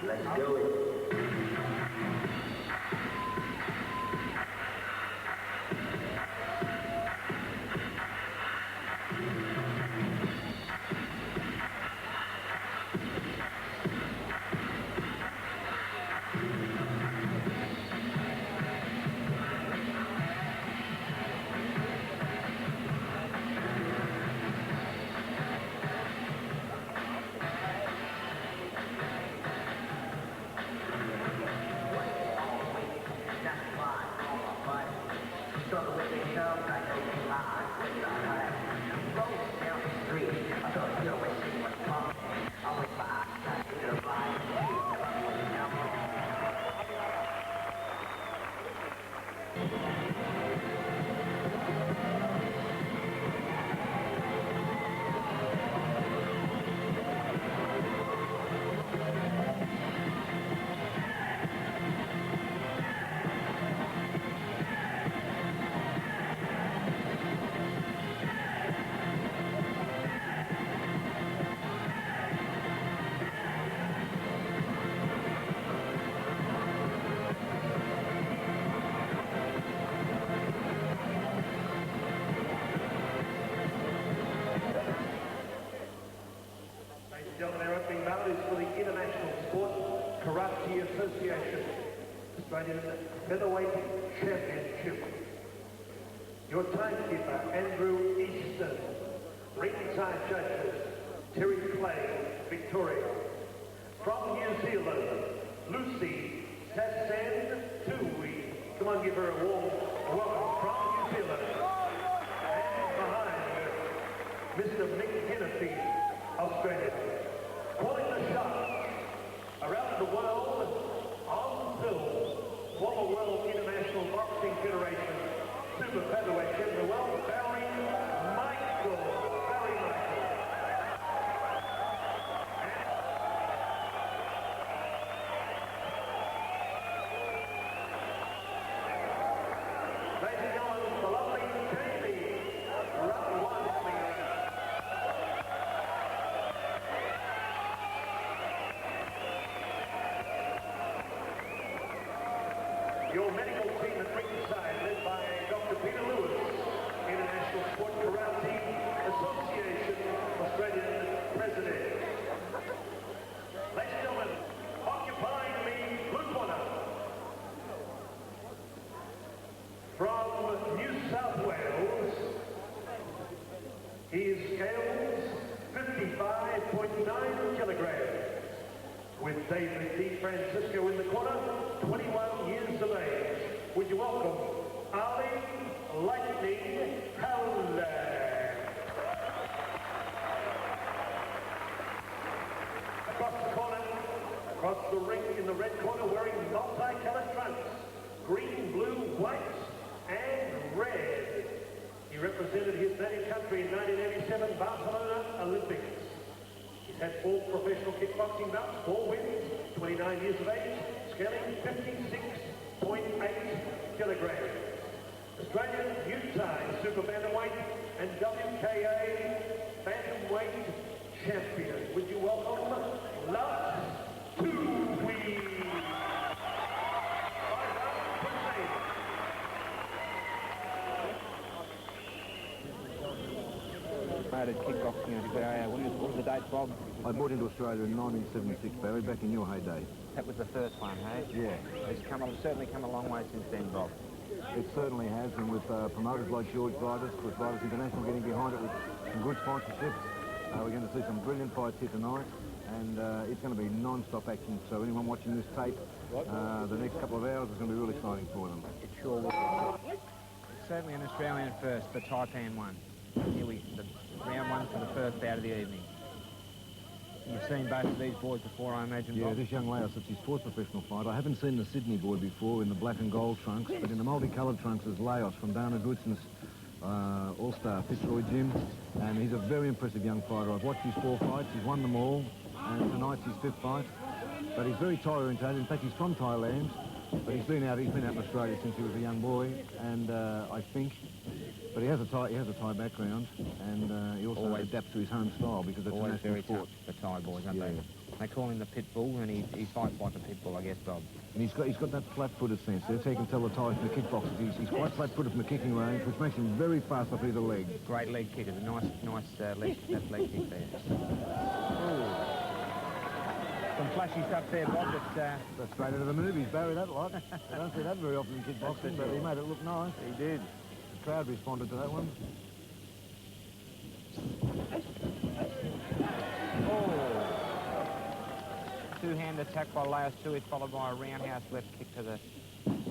Let's do it. Australian Featherweight Championship. Your timekeeper, Andrew Easton. Ringside judges, Terry Clay, Victoria. From New Zealand, Lucy Sassan Toohey. Come on, give her a warm welcome from New Zealand. And behind her, Mr. Mick Hennessy, Australia. Calling the shots around the world on film. Former World International Boxing Federation Super Featherweight Champion of the world, Barry Michael. Your medical team at ringside, led by Dr. Peter Lewis, International Sport Karate Association, Australian President. Ladies and gentlemen, occupying the blue corner, from New South Wales, he scales 55.9 kilograms. With David D. Francisco in the corner, 21 years of age. Would you welcome Allack Lightning Halford. Across the corner, across the ring in the red corner, wearing multi-colored trunks, green, blue, white, and red. He represented his native country in 1987 Barcelona Olympics. He's had 4 professional kickboxing bouts, 4 wins, 29 years of age, scaling 56.8 kilograms. Australian Utah Super Bantamweight and WKA Bantamweight champion. Would you welcome Laos, Toohey. Started kickboxing as a guy. What was the date, Bob? I brought into Australia in 1976, Barry, back in your heyday. That was the first one, hey? Yeah. It's certainly come a long way since then, Bob. It certainly has, and with promoters like George Vidas, with Vidas International getting behind it with some good sponsorships, we're going to see some brilliant fights here tonight, and it's going to be non-stop action, so anyone watching this tape, the next couple of hours is going to be really exciting for them. It sure will. It's certainly an Australian first, the Taipan one. Here the round one for the first bout of the evening. You've seen both of these boys before, I imagine, Yeah, Bob? this young Laos, it's his 4th professional fight. I haven't seen the Sydney boy before in the black and gold trunks, but in the multicoloured trunks is Laos from Dana Goodson's All-Star Fitzroy Gym, and he's a very impressive young fighter. I've watched his 4 fights, he's won them all, and tonight's his 5th fight. But he's very Thai-orientated. In fact, he's from Thailand, but he's been out in Australia since he was a young boy, and I think... But he has a Thai background, and he also adapts to his home style because it's a national very sport. tough, the Thai boys, aren't they? They call him the pit bull, and he fights like a pit bull, I guess, Bob. And he's got that flat-footed sense. There, so you can tell the Thais from the kickboxers. He's quite flat-footed from the kicking range, which makes him very fast off either leg. Great leg kick. It's a nice leg kick there. Ooh. Some flashy stuff there, Bob. That's straight out of the movies, Barry, that lot. I don't see that very often in kickboxing, but he made it look nice. He did. The crowd responded to that one. Oh! Two-hand attack by Laos Toohey, followed by a roundhouse left kick to the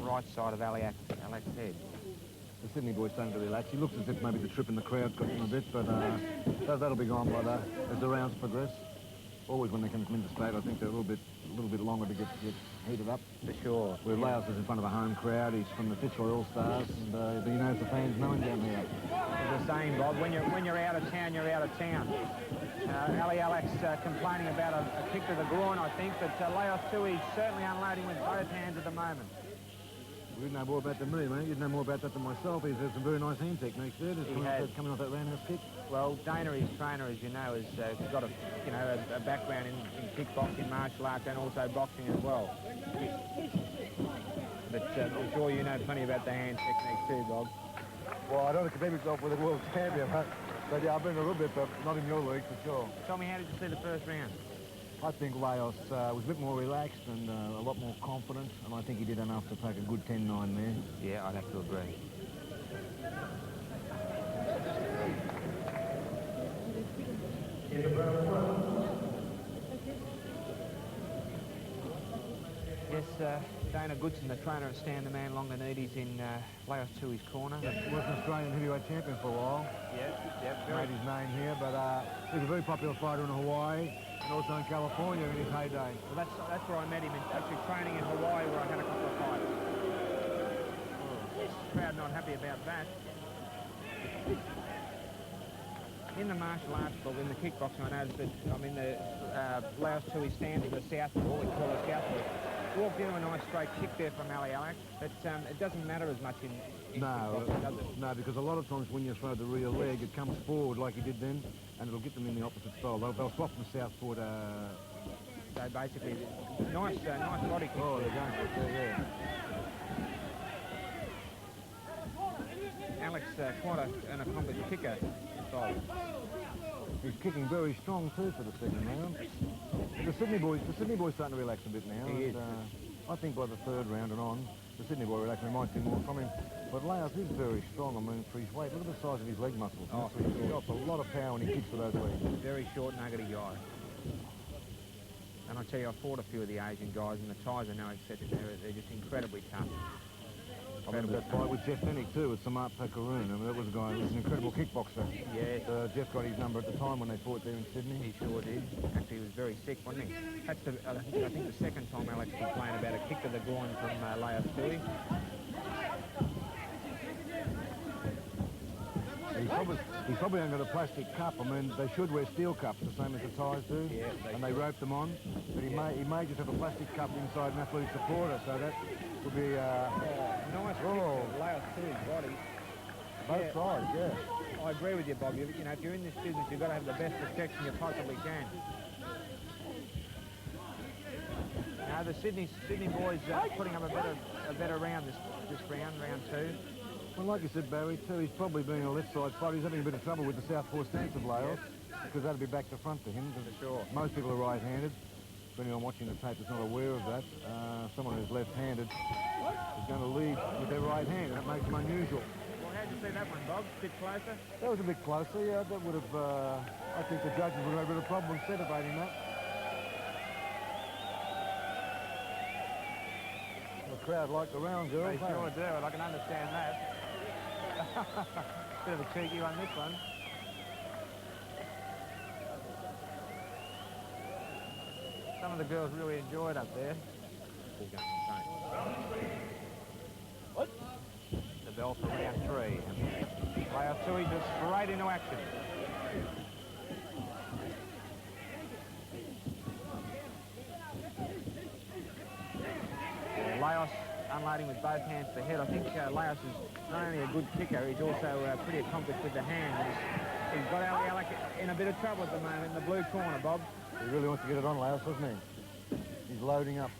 right side of Allack's head. The Sydney boy's starting to relax. He looks as if maybe the trip in the crowd's got him a bit, but that'll be gone by as the rounds progress. Always when they come into state, I think they're a little bit longer to get heated up. For sure. Where Laos is in front of a home crowd. He's from the Fitzroy All-Stars, and he knows the fans know him down here. It's the same, Bob. When you're out of town, you're out of town. Allack's complaining about a kick to the groin, I think, but Laos Toohey's certainly unloading with both hands at the moment. You'd know more about that than me, mate. You'd know more about that than myself. He's had some very nice hand techniques there. Coming off that roundhouse kick. Well, Dana, his trainer, as you know, has got a background in kickboxing, martial arts, and also boxing as well. But I'm sure you know plenty about the hand techniques too, Bob. Well, I don't compare myself with a world champion, but yeah, I've been a little bit, but not in your league for sure. Tell me, how did you see the first round? I think Laos was a bit more relaxed and a lot more confident, and I think he did enough to take a good 10-9 there. Yeah, I'd have to agree. Yes, Dana Goodson, the trainer of Stan the Man Longanides in Laos Toohey's corner. He was an Australian heavyweight champion for a while. Yep. Made his name here, but he's a very popular fighter in Hawaii and also in California in his heyday. Well, that's where I met him, actually training in Hawaii, where I had a couple of fights. The crowd not happy about that. In the martial arts book, in the kickboxing, I noticed that, the Laos Toohey stands for the southpaw, what we call a southpaw. Walked into a nice straight kick there from Allack, but it doesn't matter as much in kickboxing, does it? No, because a lot of times when you throw the rear leg, it comes forward like he did then, and it'll get them in the opposite style. They'll swap from southpaw to... So basically, nice body kick. Oh, they're going for it, yeah. Alex quite an accomplished kicker. So he's kicking very strong too for the second round. The Sydney boys starting to relax a bit now. He is. I think by the third round and on, the Sydney boy relaxing. We might see more from him. But Laos is very strong. I mean, for his weight, look at the size of his leg muscles. Oh, He's got a lot of power when he kicks with those legs. Very short, nuggety guy. And I tell you, I fought a few of the Asian guys, and the Thais are no exception. They're just incredibly tough. I remember that fight with Jeff Fennick too, with Samat Pekaroon. I mean, that was a guy who was an incredible kickboxer. Yes. Jeff got his number at the time when they fought there in Sydney. He sure did. Actually, he was very sick, wasn't he? That's I think the second time Alex complained about a kick to the groin from Laos Toohey. He's probably only got a plastic cup. I mean, they should wear steel cups, the same as the Thais do. Yeah, they rope them on. But he may just have a plastic cup inside an athletic supporter, so that would be... nice kick to Laos Toohey's body. Both sides, yeah. I agree with you, Bob. You know, if you're in this business, you've got to have the best protection you possibly can. Now, the Sydney boys putting up a better round this round, round two. Well, like you said, Barry, too, he's probably being a left-side fighter. He's having a bit of trouble with the southpaw stance of Laos, because that'll be back to front to him. For sure. Most people are right-handed. For anyone watching the tape that's not aware of that, someone who's left-handed is going to lead with their right hand, and that makes him unusual. Well, how'd you see that one, Bob? A bit closer? That was a bit closer, yeah. That would have, I think the judges would have had a bit of problem with celebrating that. The crowd liked the round, girls. They sure do, and I can understand that. Bit of a cheeky one, this one. Some of the girls really enjoyed up there. The bell for round three. Laos Toohey just straight into action. Laos unloading with both hands to the head. I think Laos is not only a good kicker, he's also pretty accomplished with the hands. He's got Allack in a bit of trouble at the moment in the blue corner, Bob. He really wants to get it on, Laos, doesn't he? He's loading up.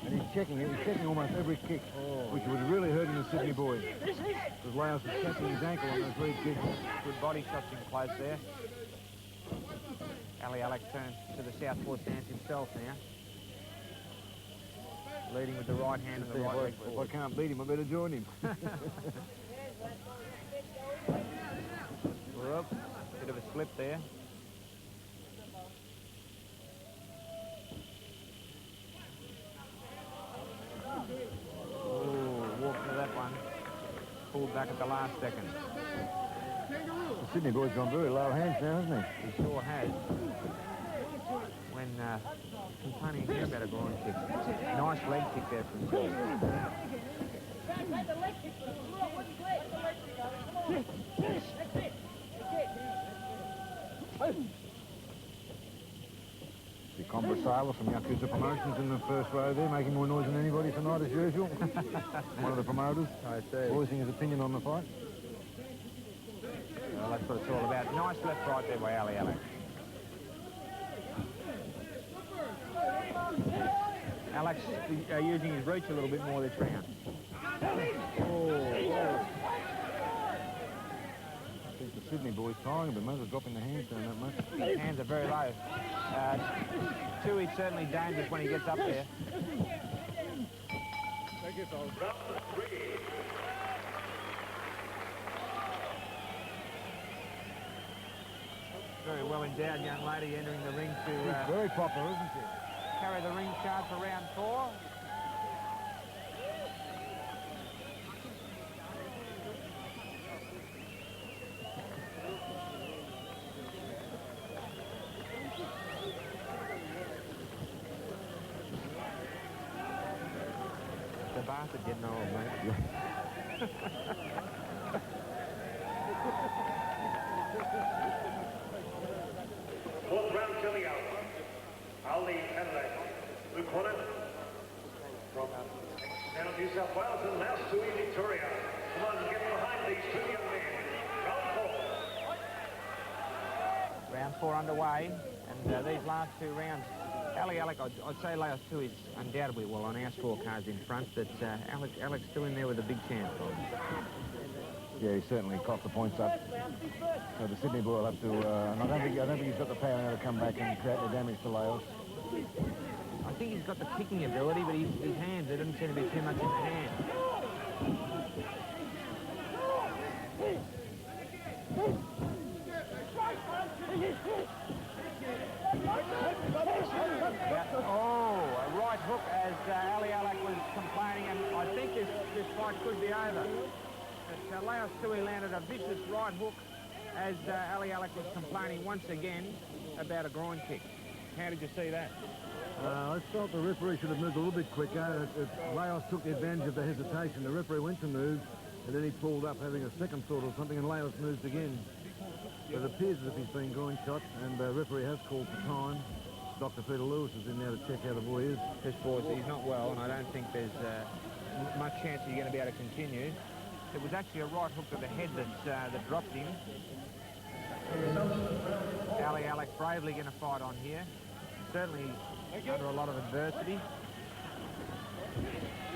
And he's checking it. He's checking almost every kick, which was really hurting the Sydney boy. Because Laos was checking his ankle on those lead kicks. Good body shots in close there. Allack turns to the southpaw stance himself now. Leading with the right hand and the right leg If forward. I can't beat him, I better join him. Whoop. Bit of a slip there. Walked into that one. Pulled back at the last second. The Sydney boy's gone very low hands now, hasn't he? He sure has. When complaining here about a groin kick. Nice leg kick there from Phil. The Conversala from Yakuza Promotions in the first row there, making more noise than anybody tonight as usual. One of the promoters, voicing his opinion on the fight. Well, that's what it's all about. Nice left right there by Allack. Alex using his reach a little bit more this round. I think the Sydney boys tiring, but most are dropping the hands down that much. Hands are very low. Toohey's certainly dangerous when he gets up there. Thank you, fellas. Very well endowed young lady entering the ring to She's very popular, isn't she? carry the ring charge for round four. The bastard getting old, mate. Fourth round coming out. Ali Allack, blue corner. From now New South Wales and Laos Toohey, Victoria. Come on, get behind these two young men. Round four. Round four underway, and these last two rounds Allack, I'd say Laos Toohey is undoubtedly well on our scorecards in front, but Allack's still in there with a big chance for him. Yeah, he certainly coughed the points up. So the Sydney boy will have to, and I don't think he's got the power now to come back and create the damage to Laos. I think he's got the kicking ability, but his hands, there doesn't seem to be too much in the hand. Oh, a right hook as Allack was complaining, and I think this fight could be over. But Laos Toohey landed a vicious right hook as Allack was complaining once again about a groin kick. How did you see that? I felt the referee should have moved a little bit quicker. Laos took the advantage of the hesitation. The referee went to move, and then he pulled up having a second thought or something, and Laos moved again. But it appears as if he's been groin shot, and the referee has called for time. Dr. Peter Lewis is in there to check how the boy is. This boy, he's not well, and I don't think there's much chance that you're going to be able to continue. It was actually a right hook to the head that dropped him. Allack bravely going to fight on here. Certainly under a lot of adversity.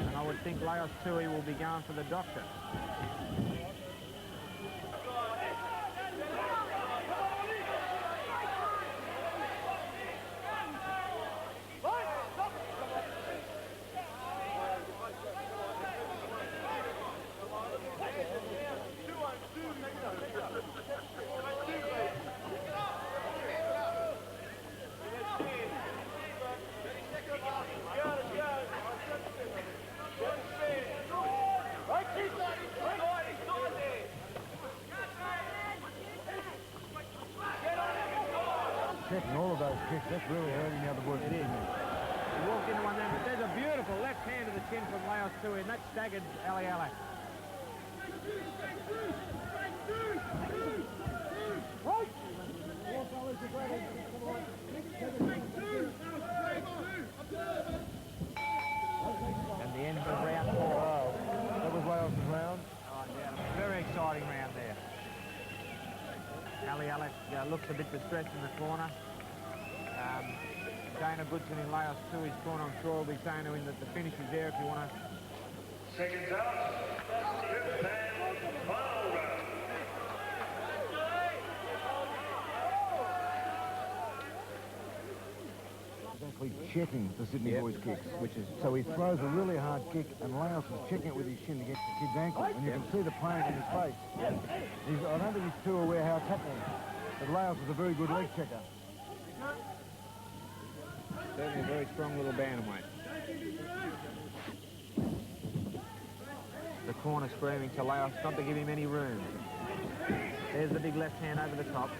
And I would think Laos Toohey will be going for the doctor. Checking all of those kicks, that's really hurting the other boy. It is. He walked into one there, but there's a beautiful left hand to the chin from Laos Toohey, and that staggered Allack. And the end of round 4. Wow. That was Laos' round. Oh, yeah, very exciting round there. Allack looks a bit distressed in the corner. Dana Goodson in Laos Toohey's corner, I'm sure, will be saying to him that the finish is there if you want to. Seconds out. Fifth and final round. Exactly checking the Sydney boys' kicks, which is so he throws a really hard kick, and Laos is checking it with his shin against the kid's ankle, and you can see the pain in his face. I don't think he's too aware how it's happening, but Laos is a very good leg checker. Certainly a very strong little bantamweight. The corner screaming to Laos not to give him any room. There's the big left hand over the top.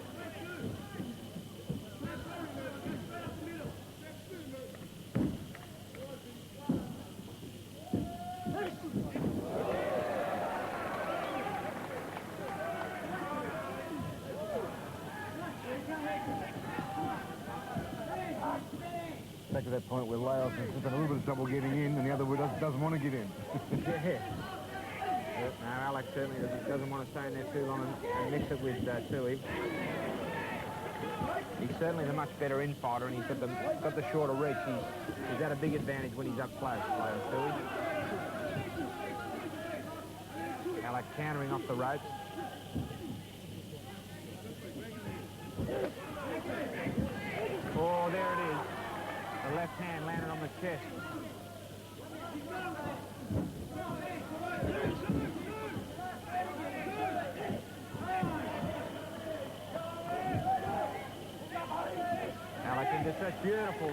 Back to that point where Laos is having a little bit of trouble getting in, and the other one doesn't want to get in. Yeah. No, Allack certainly doesn't want to stay in there too long and mix it with Toohey. He's certainly the much better in-fighter, and he's got the shorter reach. He's got a big advantage when he's up close, Toohey. Allack countering off the ropes. Oh, there it is. The left hand landed on the chest. Allack into such beautiful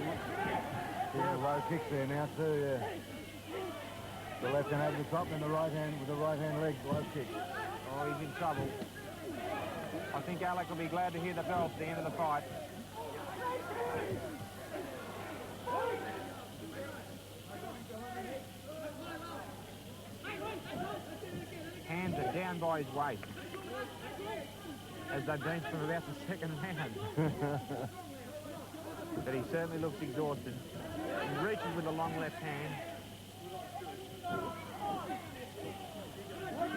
Low kicks there now too, yeah. The left hand over the top and the right hand with the right hand leg low kick. Oh, he's in trouble. I think Allack will be glad to hear the bell at the end of the fight. Hands are down by his waist, as they've been from about the second round. But he certainly looks exhausted. He reaches with a long left hand.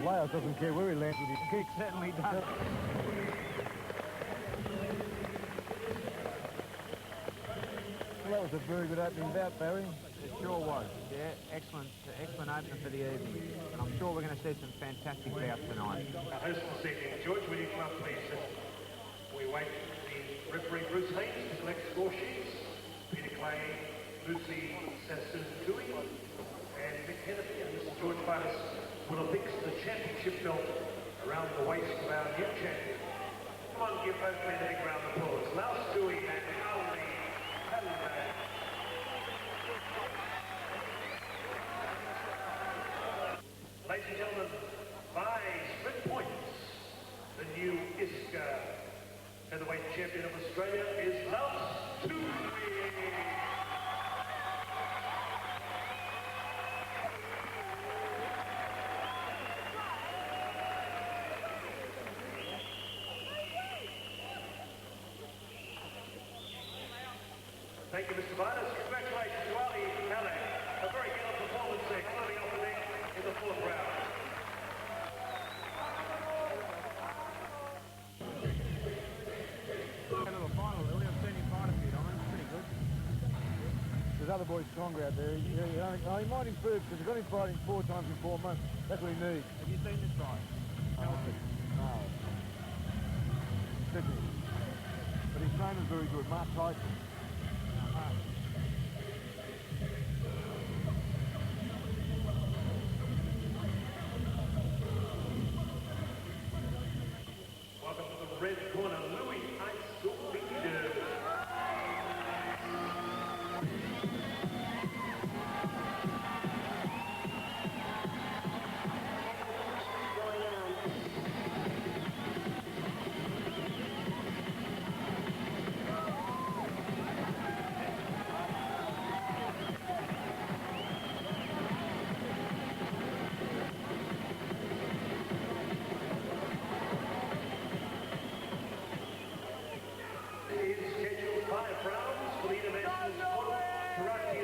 Laos doesn't care where he lands with his kick. Certainly does. That was a very good opening bout, Barry. It sure was. Yeah, excellent opener for the evening. And I'm sure we're going to see some fantastic bouts tonight. Our host this evening, George, will you come up, please? We wait the referee Bruce Haynes to collect score sheets. Peter Clay, Lucy Sassoon Toohey, and Mick Kennedy and Mr. George Vidas will affix the championship belt around the waist of our new champion. Come on, give both men a big round of applause. Laos Toohey and Louie. Ladies and gentlemen, by split points, the new ISCA heavyweight champion of Australia is Laos Toohey. Thank you, Mr. Vidas. Congratulations to Allack. A very good performance there, climbing off the deck in the fourth round. A little final, Louie. I've seen him fight a few times. Pretty good. There's other boys stronger out there. He might improve because he's got him fighting 4 times in 4 months. That's what he needs. Have you seen this fight? No. Definitely. But his trainer's very good. Mark Tyson. Welcome to the red corner, Louie Iosifidis.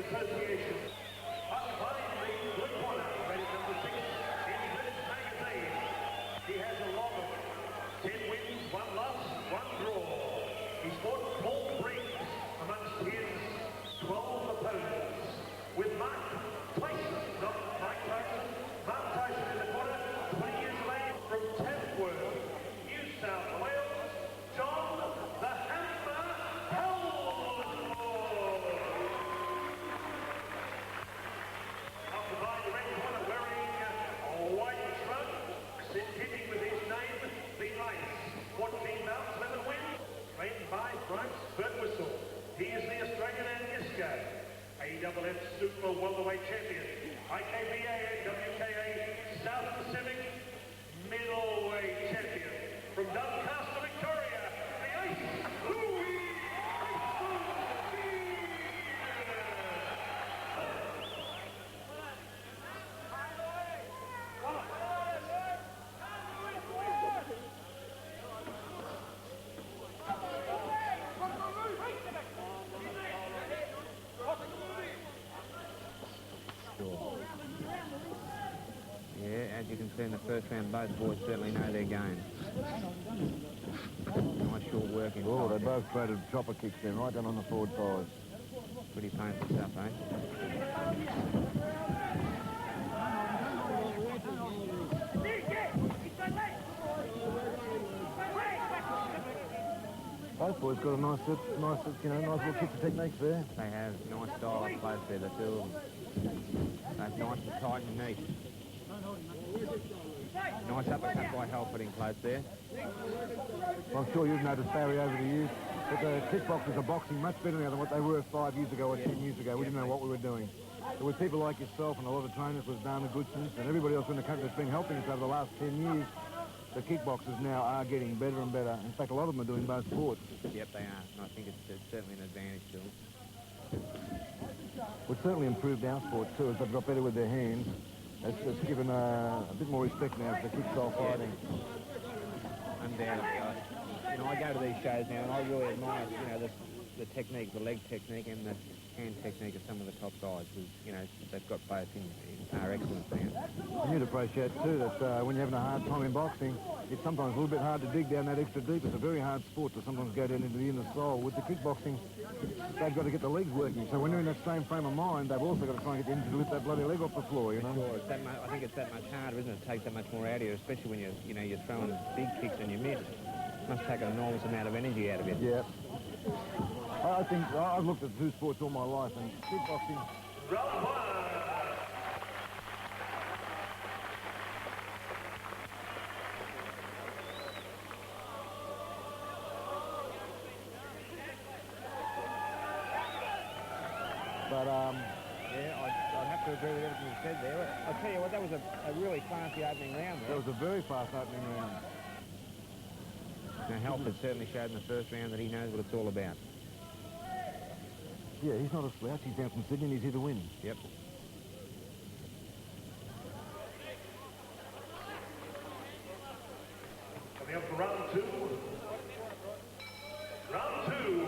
Association. Occupying the blue corner, rated number 6 in British magazine. He has a log of 10 wins, 1 loss, 1 draw. He's fought Paul Briggs amongst his 12 opponents. With Mark Tyson, not Mike Tyson. Mark Tyson in the corner, 20 years of age, from Tamworth, New South Wales, John the Hammer Halford. By the red corner, wearing a white trunks, in keeping with his name, the Ice. 14 bouts, 11 wins, trained by Bryce Birtwhistle. He is the Australian and ISCA, AWF Super Welterweight Champion, IKBA and WKA South Pacific Middleweight Champion. From Doncaster, Victoria, the Ice, Louie. Yeah, as you can see in the first round, both boys certainly know their game. Nice short working. Oh, they both traded chopper kicks then, right down on the forward thighs. Pretty painful stuff, eh? Both boys got a nice little kick techniques there. They have nice style of plays there, the two of them. That's nice and tight and neat. Nice uppercut by Halford in close there. I'm sure you've noticed, Barry, over the years, that the kickboxers are boxing much better now than what they were 5 years ago or 10 years ago. We didn't know what we were doing. There were people like yourself and a lot of trainers, was Dana Goodson's, and everybody else in the country that's been helping us over the last 10 years. The kickboxers now are getting better and better. In fact, a lot of them are doing both sports. Yep, they are. And I think it's certainly an advantage to them. We've certainly improved our sport too, as they've got better with their hands. It's given a bit more respect now for kick-style fighting. Undoubtedly. I go to these shows now and I really admire, the technique, the leg technique and hand technique of some of the top guys. You know, they've got both are excellent now. And you'd appreciate too that when you're having a hard time in boxing, it's sometimes a little bit hard to dig down that extra deep. It's a very hard sport to sometimes go down into the inner sole. With the kickboxing, they've got to get the legs working. So when they're in that same frame of mind, they've also got to try and get the energy to lift that bloody leg off the floor, you know? Sure, I think it's that much harder, isn't it? It takes that much more out of you, especially when you're throwing big kicks and you miss. It must take an enormous amount of energy out of it. Yeah. I think I've looked at two sports all my life, and kickboxing. Round one. But yeah, I'd have to agree with everything you said there. I'll tell you what, that was a really classy opening round there. that was a very fast opening round. Now, Halford certainly showed in the first round that he knows what it's all about. Yeah, he's not a slouch. He's down from Sydney and he's here to win. Yep. Coming up for round two. Round two.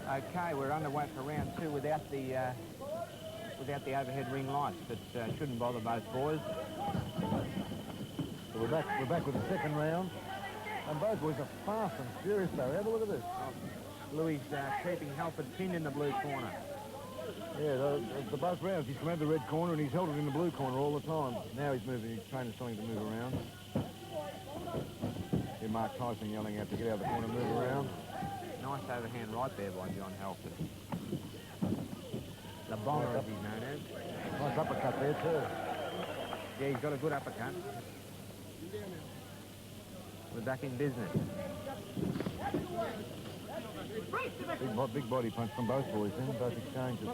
Okay, we're underway for round two without the overhead ring lights, but shouldn't bother both boys. So we're back with the second round. And both boys are fast and furious though. Have a look at this. Louie's keeping Halford pinned in the blue corner. Yeah, the both rounds he's come out of the red corner and he's held it in the blue corner all the time. Now he's moving, his trainer's telling him to move around. Hear Mark Tyson yelling out to get out of the corner and move around. Nice overhand right there by John Halford. The bomber, as he's known as. Nice uppercut there too. Yeah, he's got a good uppercut. We're back in business. Big body punch from both boys then, both exchanges.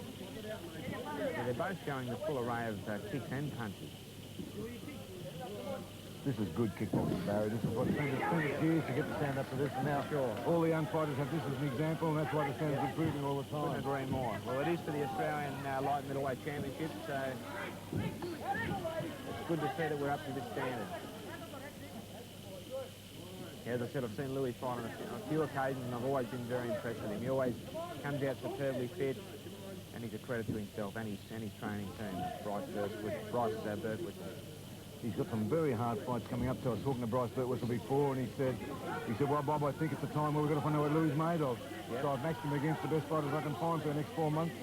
Yeah, they're both showing the full array of kicks and punches. This is good kickboxing, Barry. This is what it's years to get to stand up to this. And now all the young fighters have this as an example, and that's why the standard's improving all the time. Couldn't agree more. Well, it is for the Australian light middleweight championship, so it's good to see that we're up to this standard. Yeah, as I said, I've seen Louie fight on a few occasions, and I've always been very impressed with him. He always comes out superbly fit, and he's a credit to himself and his training team, Bryce Berkowitz. He's got some very hard fights coming up. So I was talking to Bryce Berkowitz before, and he said, well, Bob, I think it's the time where we've got to find out what Louie's made of. Yep. So I've matched him against the best fighters I can find for the next 4 months.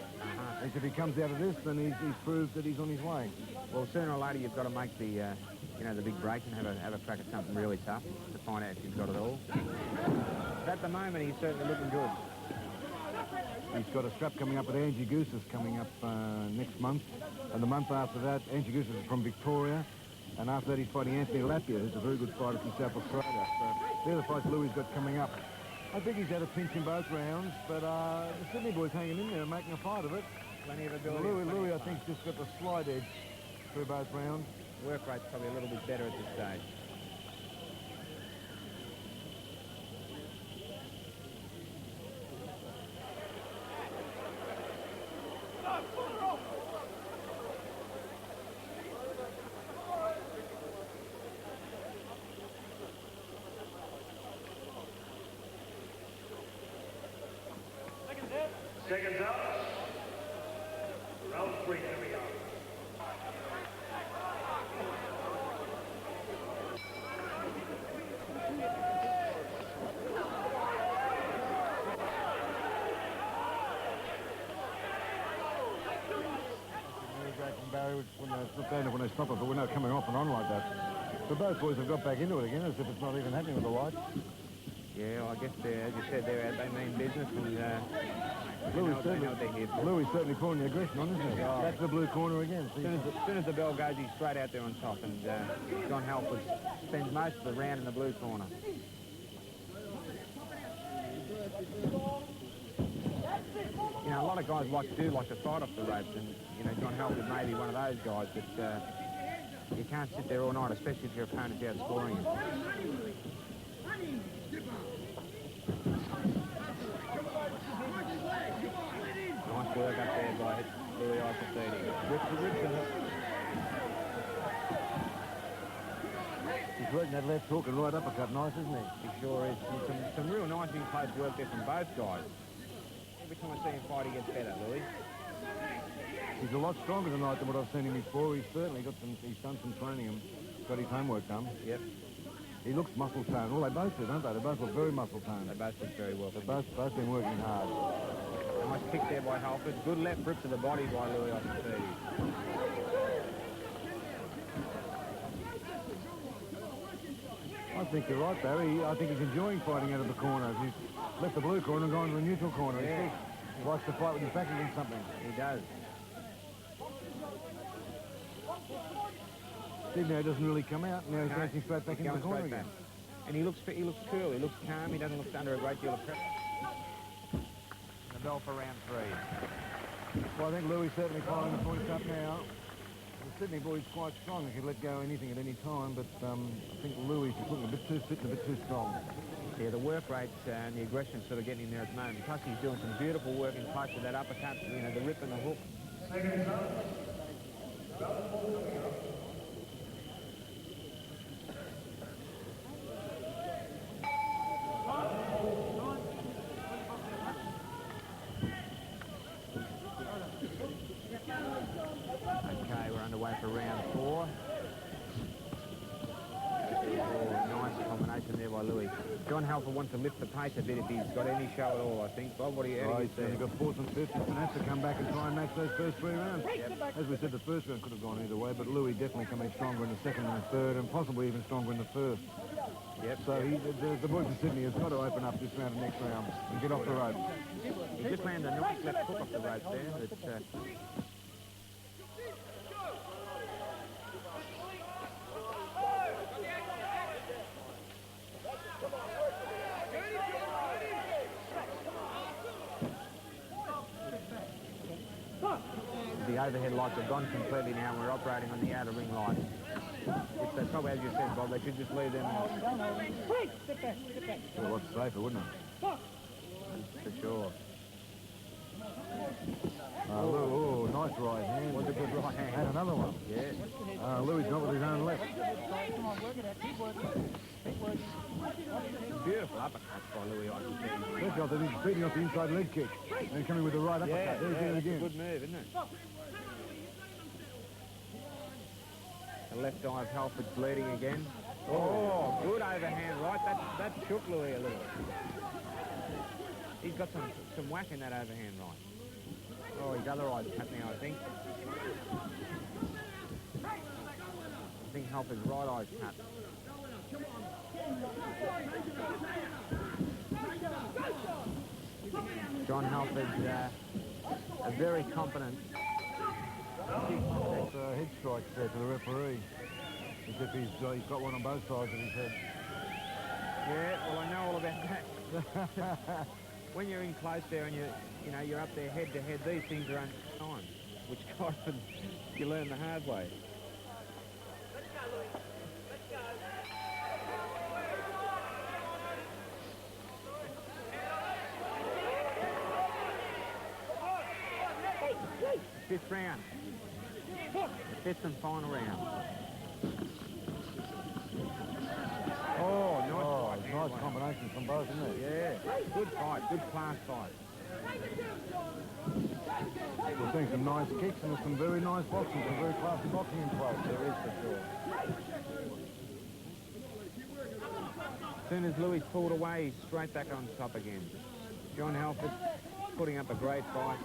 And if he comes out of this, then he's proved that he's on his way. Well, sooner or later, you've got to make the the big break and have a crack at something really tough to find out if you've got it all. But at the moment, he's certainly looking good. He's got a strap coming up with Angie Gooses coming up next month. And the month after that, Angie Gooses is from Victoria. And after that, he's fighting Anthony Lapia, who's a very good fighter from South Australia. So they're the fights Louie's got coming up. I think he's had a pinch in both rounds, but the Sydney boys hanging in there and making a fight of it. Plenty of ability. Louie, I think, just got the slight edge through both rounds. Work rate's probably a little bit better at this stage. Seconds out. Round three, here we go. Barry, when they stop it, but we're not coming off and on like that. But both boys have got back into it again, as if it's not even happening with the lights. Yeah, well, I guess, as you said, they mean business, and Louie's certainly pulling the aggression on, isn't he? Oh. That's the blue corner again. As soon as the bell goes, he's straight out there on top, and John Halford spends most of the round in the blue corner. You know, a lot of guys do like to fight off the ropes, and John Halford may be one of those guys, but you can't sit there all night, especially if your opponent's outscoring you. Nice work up there by Louie Iosifidis. He He's working that left hook and right uppercut nice, isn't he? He sure is. Some real nice in-close work there from both guys. Every time I see him fight, he gets better, Louie. He's a lot stronger tonight than what I've seen him before. He's certainly got some, he's done some training and got his homework done. Yep. He looks muscle-toned. Well, they both do, don't they? They both look very muscle-toned. They both look very well. They've both been working hard. Nice kick there by Halford. Good left grip to the body by Louie Iosifidis. I think you're right, Barry. I think he's enjoying fighting out of the corner. He's left the blue corner and gone to the neutral corner. Yeah. He likes to fight with his back against something. He does. Steve now doesn't really come out. Now he's dancing straight back into the corner again. And he looks cool. He looks calm. He doesn't look under a great deal of pressure. The bell for round 3. Well, I think Louie's certainly following the points up now. The Sydney boy's quite strong. He could let go anything at any time, but I think Louie's just looking a bit too fit and a bit too strong. Yeah, the work rate and the aggression sort of getting in there at the moment. Plus, he's doing some beautiful work in close to that uppercut, you know, the rip and the hook. Okay, we're underway for round 4. Nice combination there by Louie. John Halford wants to lift the pace a bit if he's got any show at all, I think. Bob, what do you think? He's got 4th and 5th. He's going to have to come back and try and match those first 3 rounds. Yep. As we said, the first round could have gone either way, but Louie definitely coming stronger in the second and the third, and possibly even stronger in the first. Yep. So the boys in Sydney has got to open up this round and next round and get off the rope. He just landed a nice left hook off the rope there. The overhead lights have gone completely now, and we're operating on the outer ring light. Which they probably, as you said, Bob, they should just leave them off. Well, what's safer, wouldn't it? For sure. Oh, nice right hand. Was a good right hand. And another one. Yeah. Louie's not with his own left. Beautiful uppercut by Louie Iosifidis. That's right, he's beating off the inside leg kick and coming with the right uppercut. Yeah, There's it that's again. a good move, isn't it? The left eye of Halford's bleeding again. Oh, good overhand right. That shook Louie a little. He's got some whack in that overhand right. Oh, his other eye's cut now, I think. I think Halford's right eye's cut. John Halford's a very competent. That's head strikes there to the referee. As if he's got one on both sides of his head. Yeah, well, I know all about that. When you're in close there and you're up there head to head, these things are untimed, which often you learn the hard way. Fifth round. The 5th and final round. Oh, nice combination from both, isn't it? Yeah, good fight, good class fight. We're seeing some nice kicks and some very nice boxing, some very classy boxing in place. There is for sure. As soon as Louie's pulled away, he's straight back on top again. John Halford putting up a great fight.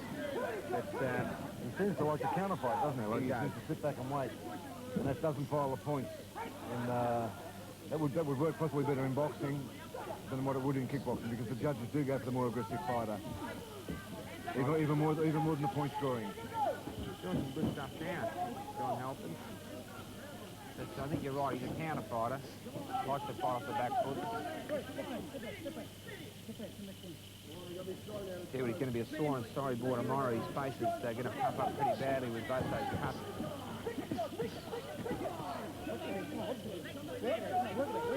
But, he seems to like to counter fight, doesn't he? Like he seems to sit back and wait. And that doesn't pile the points. And that would work possibly better in boxing than what it would in kickboxing, because the judges do go for the more aggressive fighter. Even more than the point scoring. Doing some good stuff now, John Halford. But I think you're right, he's a counter fighter. Likes to fight off the back foot. Yeah, but he's going to be a sore and storyboard tomorrow. His face is going to puff up pretty badly with both those cuts.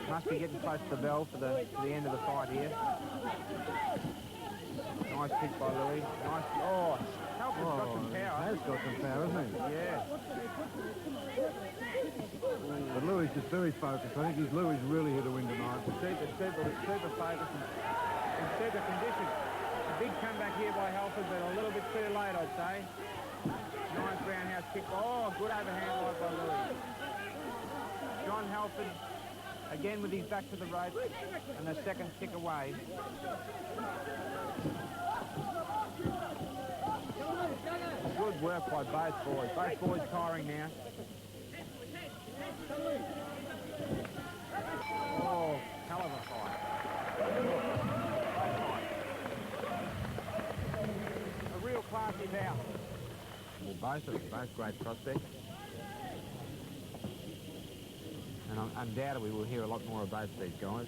Must be getting close to the bell for the end of the fight here. Nice kick by Louie. Nice. Oh, Halford's got some power. He has got some power, hasn't he? Yeah. But Louie's just very focused. I think Louie's really here to win tonight. Super focused and super conditioned. A big comeback here by Halford, but a little bit too late, I'd say. Nice roundhouse kick. Oh, good overhand right by Louie. John Halford, again with his back to the rope, and the second kick away. Good work by both boys. Both boys firing now. Oh, hell of a fight. A real classy bout. Well, both of them, both great prospects. And undoubtedly we'll hear a lot more of both these guys.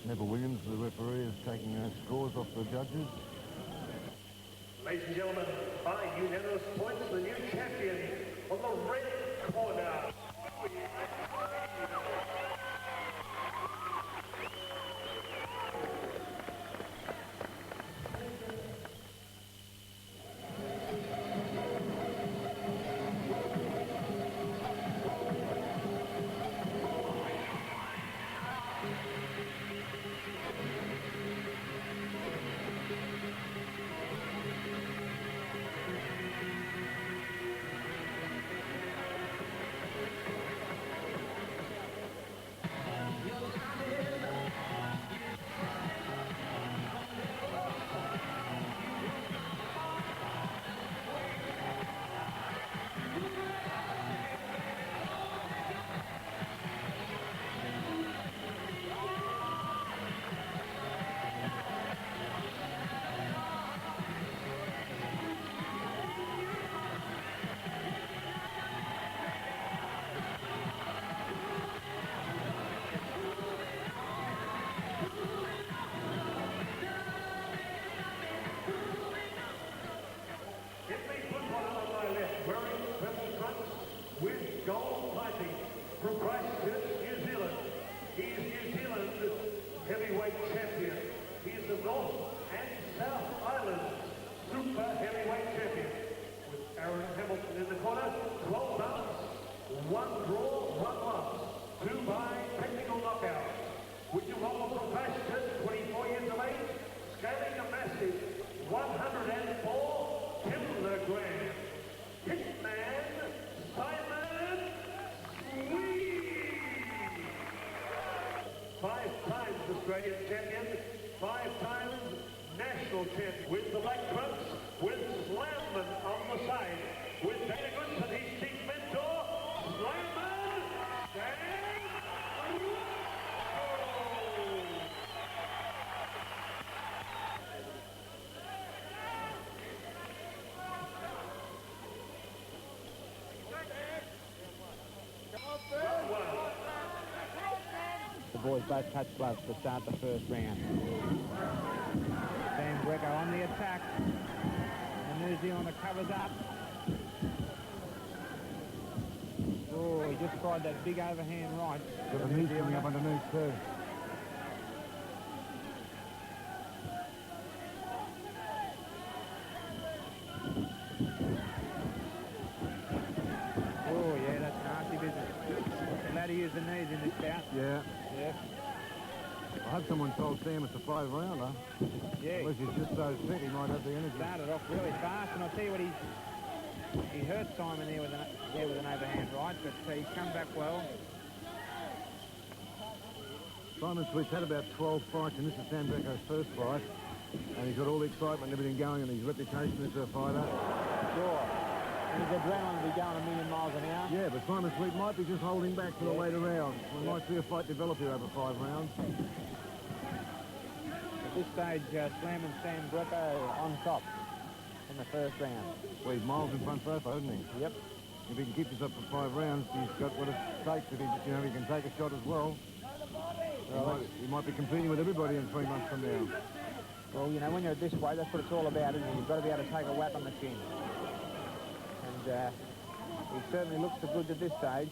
Neville Williams, the referee, is taking scores off the judges. Ladies and gentlemen, by unanimous points, the new champion on the red corner. Australian champion, 5 times national champion, with the black trunks, with Slamman on the side, with Dana Goodson, his chief mentor, Slamman, and the boys both touch gloves to start the first round. Sam Greco on the attack. The New Zealander covers up. Oh, he just tried that big overhand right. Got the knees coming up underneath too. Oh, yeah, that's nasty business. Glad he used the knees in this bout. Yeah. Yeah. I hope someone told Sam it's a 5-rounder. Yeah. Unless he's just so fit, he might have the energy. Started off really fast, and I'll tell you what, he hurt Simon there with an overhand right, but he's come back well. Simon Sweete's had about 12 fights, and this is Sam Greco's first fight. And he's got all the excitement and everything going, and his reputation as a fighter. Sure. And his adrenaline will be going 1,000,000 miles an hour. Yeah, but Simon Sweete might be just holding back for the later rounds. We might see a fight develop here over 5 rounds. At this stage, Slam and Sam Greco on top in the first round. Well, he's miles in front so far, isn't he? Yep. If he can keep this up for 5 rounds, he's got what it takes. If he, he can take a shot as well. He might be competing with everybody in 3 months from now. Well, you know, when you're this way, that's what it's all about, isn't it? You've got to be able to take a whack on the chin. And he certainly looks the goods at this stage.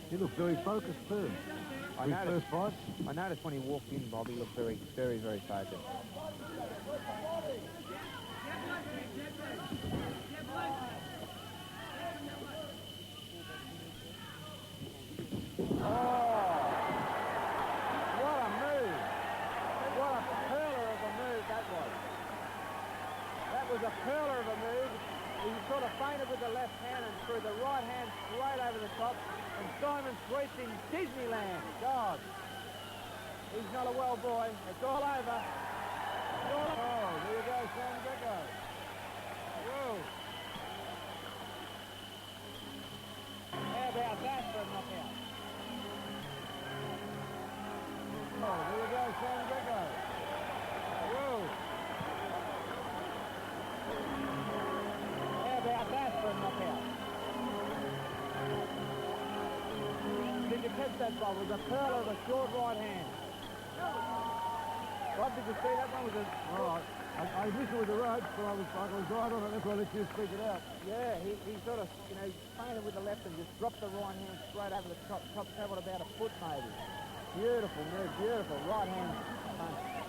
He looks very focused too. I noticed when he walked in, Bob, he looked very, very, very focused. Was a curler of a move. He sort of feinted with the left hand and threw the right hand straight over the top. And Simon Sweete's in Disneyland. God, he's not a well boy. It's all over. It's all over. Oh, there you go, Sam Greco. Whoa. How about that for a knockout? Oh, there you go, Sam Greco. Whoa. About that for a knockout. Did you catch that, Bob? It was a curler of a short right hand. Bob, did you see that one? Was a... Oh, I wish it was a rope, but I was right on it. That's why I let you speak it out. Yeah, he sort of, you know, feinted with the left and just dropped the right hand straight over the top. Top travelled about a foot, maybe. Beautiful move, beautiful. Right hand punch.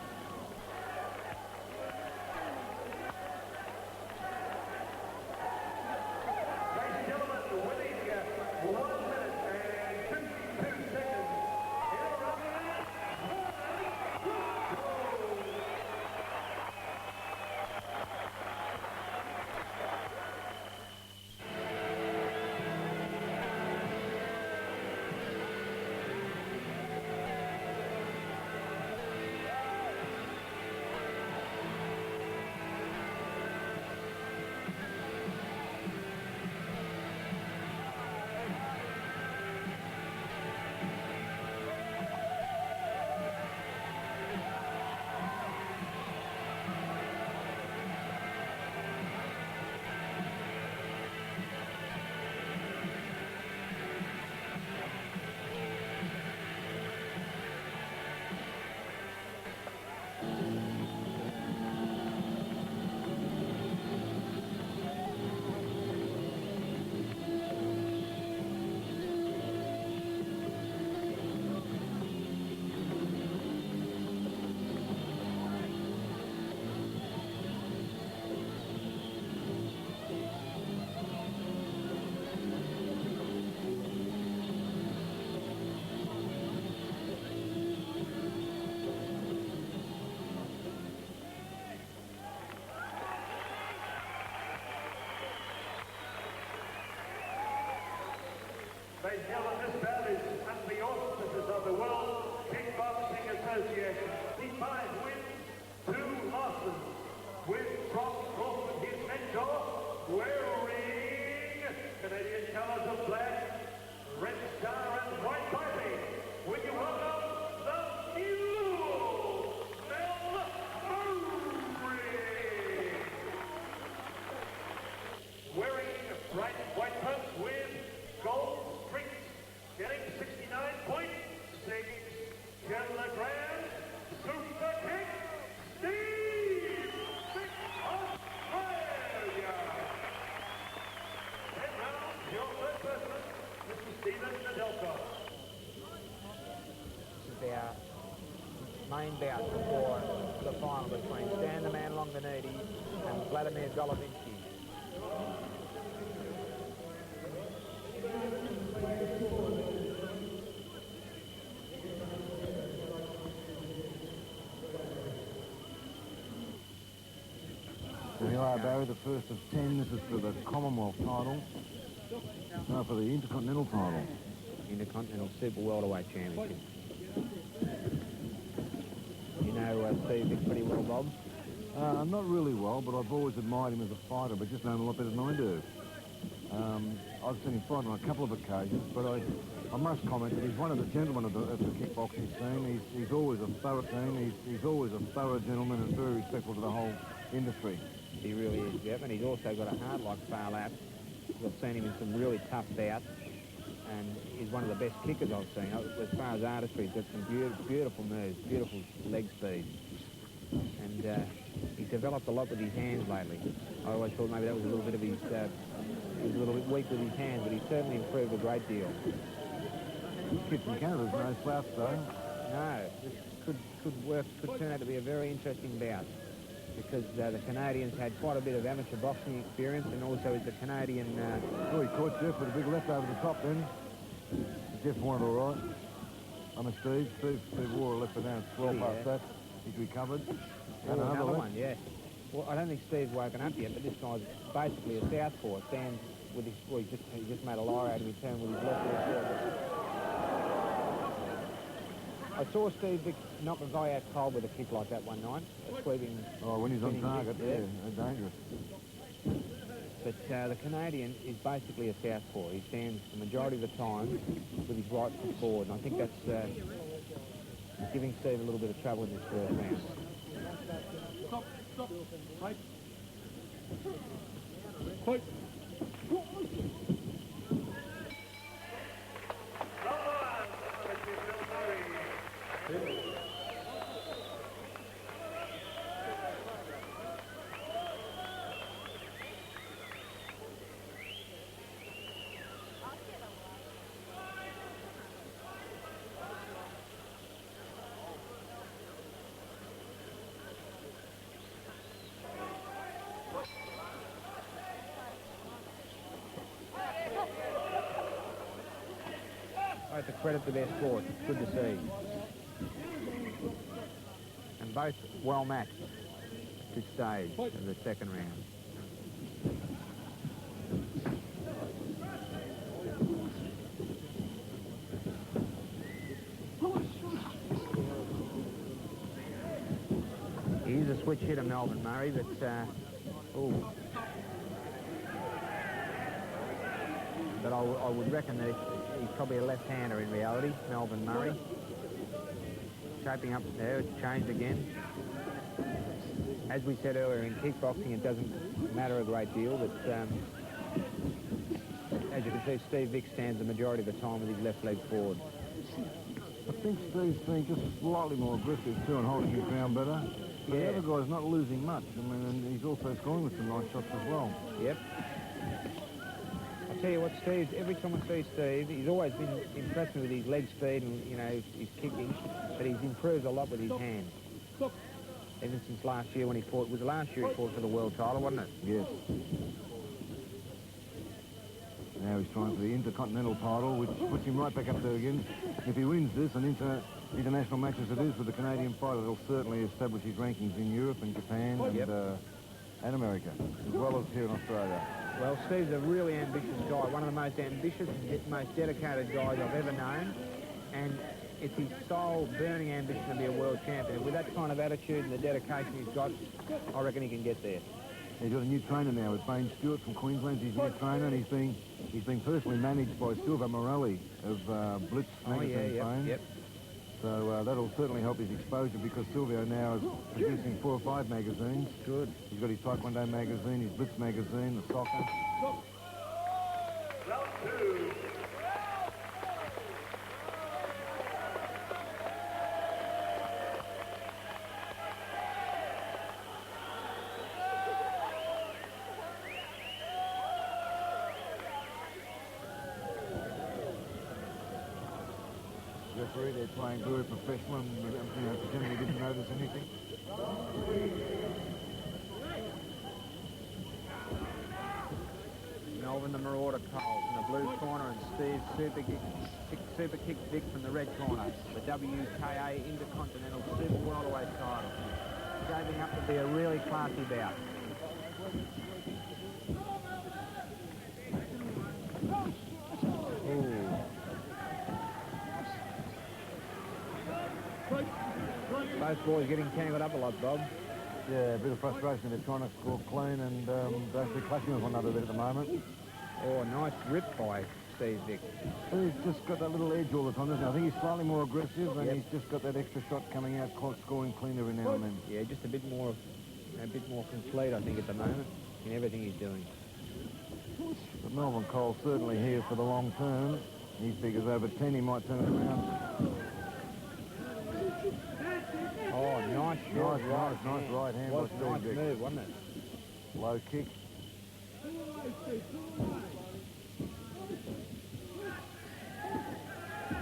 Ladies and gentlemen, this bout is under the auspices of the World Kickboxing Association. He 5 wins, 2 losses, with from Crawford his mentor, wearing Canadian colours of black, red star and white piping. Would you welcome the new Melvin? Wearing bright white pumps with gold strings, getting 69.6 kilograms. Super kick, Steve Vick, Australia. 10 rounds, your first person, Mr. Stephen Nadelko. This is our main bout before the final between Stan the Man Longanidi and Vladimir Golovinsky. There you are, Barry, the first of 10. This is for the Commonwealth title. No, for the Intercontinental title. Intercontinental Super Welterweight Championship. You know Steve Vick pretty well, Bob? Not really well, but I've always admired him as a fighter, but just know him a lot better than I do. I've seen him fight on a couple of occasions, but I must comment that he's one of the gentlemen of the kickboxing scene. He's always a thorough scene. He's always a thorough gentleman and very respectful to the whole industry. He really is, Jeff, and he's also got a heart like far out. I've seen him in some really tough bouts, and he's one of the best kickers I've seen. As far as artistry, he's got some beautiful moves, beautiful leg speed. And he's developed a lot with his hands lately. I always thought maybe that was a little bit of his, he was a little bit weak with his hands, but he's certainly improved a great deal. Kid from Canada's no slouch, though. No, this could work, could turn out to be a very interesting bout. because the Canadians had quite a bit of amateur boxing experience, and also is the Canadian... Oh, he caught Jeff with a big left over the top then. Jeff wanted all right. Steve wore a left for down, well past that. He's recovered. And another one, yeah. Well, I don't think Steve's woken up yet, but this guy's basically a southpaw. Stands with his... Well, he just made a lie out of his turn with his left foot. I saw Steve Vick knock a guy out cold with a kick like that one night. Sweeping... Oh, when he's on target, yeah, they're dangerous. But the Canadian is basically a southpaw. He stands the majority of the time with his right foot forward, and I think that's giving Steve a little bit of trouble in this first round. Stop. Fight. Fight. I have to credit to their sport. It's good to see. And both well matched at this stage of the second round. He's a switch hitter, Melvin Murray, but but I would reckon that he's probably a left-hander in reality, Melvin Murray. Shaping up there, it's changed again. As we said earlier, in kickboxing it doesn't matter a great deal, but as you can see, Steve Vick stands the majority of the time with his left leg forward. I think Steve's been just slightly more aggressive too and holding his ground better. But the other guy's not losing much. I mean, and he's also scoring with some nice shots as well. Yep. I'll tell you what, Steve, every time I see Steve, he's always been impressed with his leg speed and, you know, his kicking, but he's improved a lot with his hands. Even since last year when he fought, was it last year he fought for the world title, wasn't it? Yes. Now he's trying for the Intercontinental title, which puts him right back up there again. If he wins this, an international match as it is with the Canadian fighter, it'll certainly establish his rankings in Europe and Japan and America, as well as here in Australia. Well, Steve's a really ambitious guy, one of the most ambitious and most dedicated guys I've ever known, and it's his sole burning ambition to be a world champion. With that kind of attitude and the dedication he's got, I reckon he can get there. He's got a new trainer now with Bain Stewart from Queensland. He's a new trainer, and he's been personally managed by Silver Morelli of Blitz magazine fame. Yep. So that'll certainly help his exposure because Silvio now is producing 4 or 5 magazines. Good. He's got his Taekwondo magazine, his Blitz magazine, the soccer. Round 2. Referee, they're playing very professional and pretending he didn't notice anything. Melvin the Marauder Cole from the blue corner and Steve Super Kick Vick from the red corner. The WKA Intercontinental Super Welterweight title. Shaping up to be a really classy bout. Both boys getting tangled up a lot, Bob. Yeah, a bit of frustration. They're trying to score clean and basically clashing with one another a bit at the moment. Oh, nice rip by Steve Vick. He's just got that little edge all the time, doesn't he? I think he's slightly more aggressive and he's just got that extra shot coming out, scoring clean every now and then. Yeah, just a bit more complete, I think, at the moment in everything he's doing. But Melvin Cole's certainly here for the long term. He figures over 10 he might turn it around. Oh, nice shot. Nice right hand by Steve nice Vick. move, wasn't it? Low kick.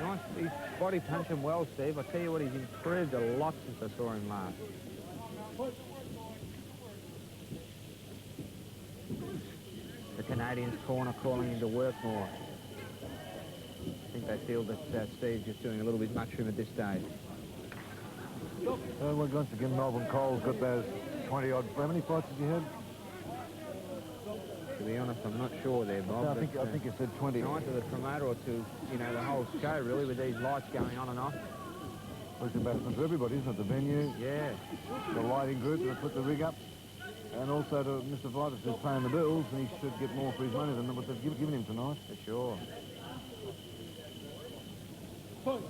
Nice. He's body punching well, Steve. I tell you what, he's improved a lot since I saw him last. Canadians' corner calling him to work more. I think they feel that Steve's just doing a little bit much for him at this stage. Well, once again, Melvin Cole's got those 20-odd... How many fights have you had? To be honest, I'm not sure there, Bob. I think you said 20. Trying to the promoter or to, you know, the whole show, really, with these lights going on and off. Well, it's embarrassment to everybody, isn't it? The venue, Yeah. the lighting group that put the rig up, and also to Mr. Vitus who's paying the bills, and he should get more for his money than what they've given him tonight. For sure. Fight.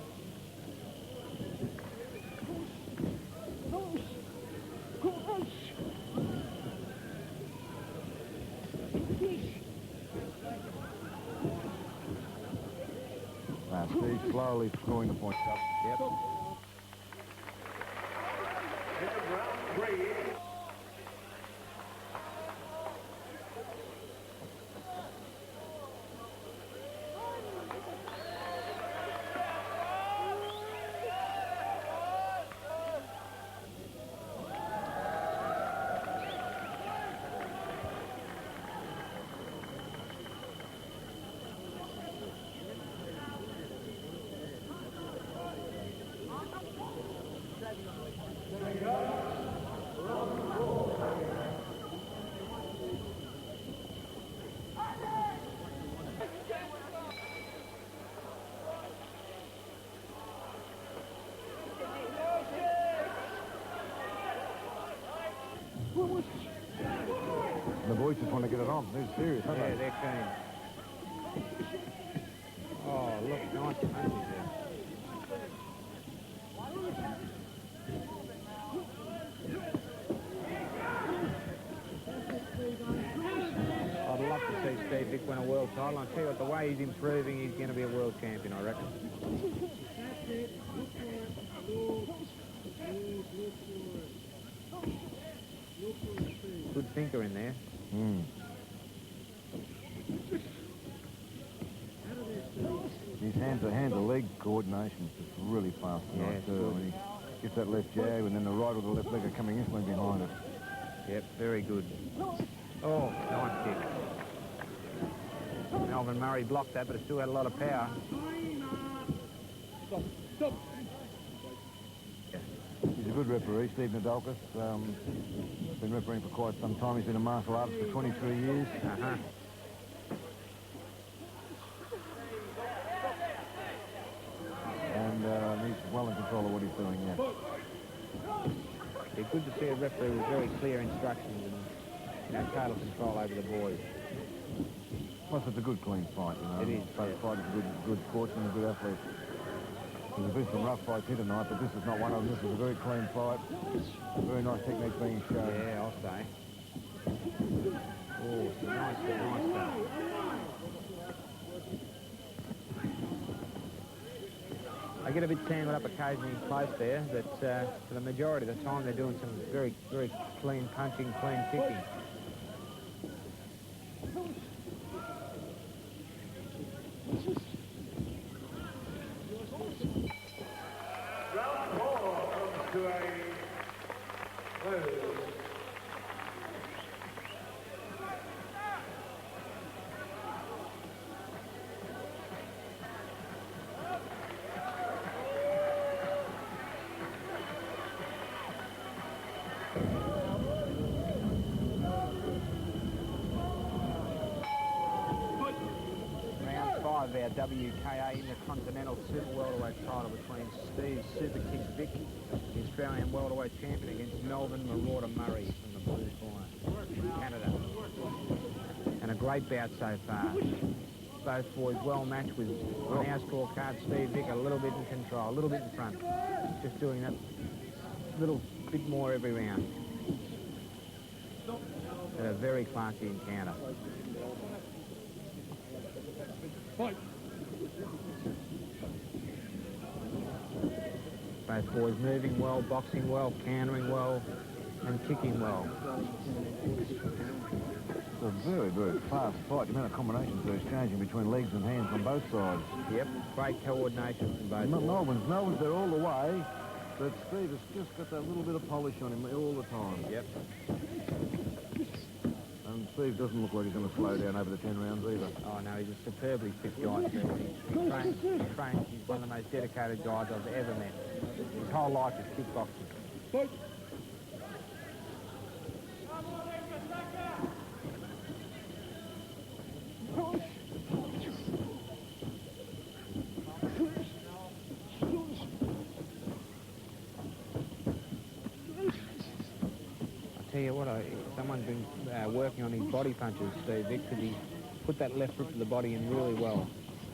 Steve slowly scoring the points up. Yep. In round 3. The boys just want to get it on. They're serious, aren't Yeah, they? they're keen. Oh, look, nice punches there. I'd love to see Steve Vick win a world title. I'll tell you what, the way he's improving, he's going to be a world champion, I reckon. Good thinker in there. His hand-to-leg coordination is just really fast tonight, Yeah, too. When he gets that left jab, and then the right or the left leg are coming instantly behind it. Yep, very good. Oh, nice kick. Melvin Murray blocked that, but it still had a lot of power. Stop. Stop. He's a good referee, Steve Nadalkis. Been refereeing for quite some time. He's been a martial artist for 23 years. And he's well in control of what he's doing, yeah. It's good to see a referee with very clear instructions and, you know, total control over the boys. Plus, it's a good, clean fight, you know. It is, Both yeah. fighters are good sportsmen and good athletes. There's been some rough fights here tonight, but this is not one of them. This is a very clean fight. Very nice technique being shown. Yeah, I'll say. Oh, some nice stuff. I get a bit tangled up occasionally in close there, but for the majority of the time they're doing some very, very clean punching, clean kicking. Round 4 comes to a close. Round 5 of our WKA Intercontinental Super Welterweight title between Steve Super Kick Vick, the Australian welterweight champion, against Melvin Marauder Murray from the Blue Corner, Canada. And a great bout so far. Both boys well matched with, on our scorecard, Steve Vick a little bit in control, a little bit in front. Just doing that little bit more every round. And a very classy encounter. Fight. Both boys moving well, boxing well, countering well, and kicking well. It's a very, very fast fight. The amount of combinations they're exchanging between legs and hands on both sides. Yep, great coordination from both boys. Melvin's there all the way, but Steve has just got that little bit of polish on him all the time. Yep. And And Steve doesn't look like he's going to slow down over the 10 rounds either. Oh, no, he's a superbly fit guy. He trains. He's one of the most dedicated guys I've ever met. His whole life is kickboxing. Fight. Tell you what, someone's been working on his body punches, Steve Vick, because he put that left hook to the body in really well.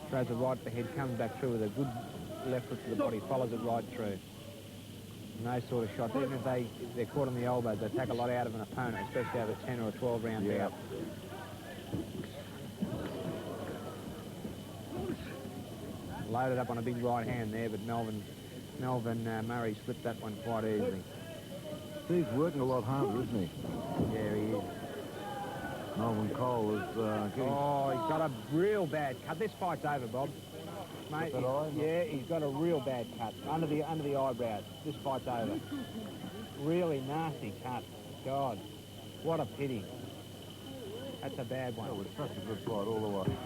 Throws it right at the head, comes back through with a good left hook to the body, follows it right through. And those sort of shots, even if they're caught on the elbows, they take a lot out of an opponent, especially over 10 or a 12 round bout. Loaded up on a big right hand there, but Melvin Murray slipped that one quite easily. Steve's working a lot harder, isn't he? Yeah, he is. Melvin Cole is getting... Oh, he's got a real bad cut. This fight's over, Bob. Mate, he's got a real bad cut under the eyebrows. This fight's over. Really nasty cut. God, what a pity. That's a bad one. That was such a good fight all the way.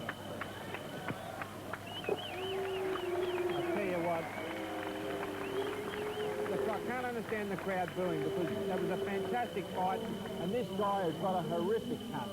I'll tell you what. Look, I can't understand the crowd booing because that was a fantastic fight, and this guy has got a horrific cut.